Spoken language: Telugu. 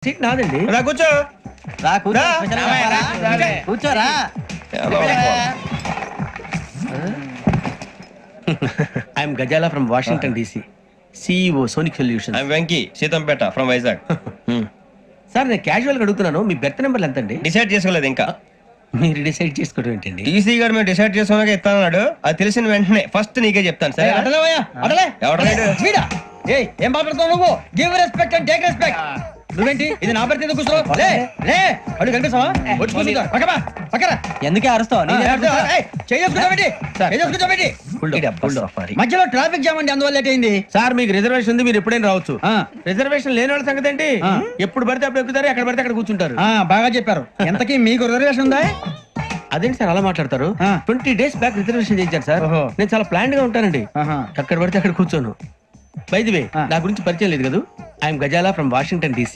సీట్ నాదండి. రా కూర్చో. కూర్చోరా. I'm Gazala from Washington DC, CEO Sonic Solution. I'm Venky, Seethampeta from Vizag. Sir నేను క్యాజువల్ గా అడుగుతున్నాను, మీ బెర్త్ నెంబర్లు ఎంత అండి? డిసైడ్ చేసుకోలేదు ఇంకా. మీరు డిసైడ్ చేసుకోవడం ఏంటండి? టీసీ గారు మేము డిసైడ్ చేసుకున్నాక ఇస్తానన్నాడు. అది తెలిసిన వెంటనే ఫస్ట్ నీకే చెప్తాను. సరే ఏం మాట్లాడుతావు నువ్వు? Give respect and take respect. నువ్వేంటి ఇది నా బర్త్ ఎందుకు కూర్చో? లే లే అడుగు కనిపిస్తావా? వచ్చి కూర్చో. పక్కరా పక్కరా. ఎందుకే అరుస్తావు? మధ్యలో ట్రాఫిక్ జామ్ అండి, అందువల్ల లేట్ అయింది. సార్ మీకు రిజర్వేషన్ ఉంది, మీరు ఎప్పుడైనా రావచ్చు. రిజర్వేషన్ లేని వాళ్ళ సంగతి ఏంటి? ఎప్పుడు పడితే అప్పుడు ఎక్కుతారు, ఎక్కడ పడితే అక్కడ కూర్చుంటారు. బాగా చెప్పారు. ఎంతకీ మీకు రిజర్వేషన్ ఉందా? అదేంటి సార్ అలా మాట్లాడతారు? 20 days బ్యాక్ రిజర్వేషన్ చేయించారు సార్. నేను చాలా ప్లాన్డ్ గా ఉంటానండి, ఎక్కడ పడితే అక్కడ కూర్చోను. బై ది వే, నా గురించి పరిచయం లేదు కదా, I'm Gazala from Washington DC.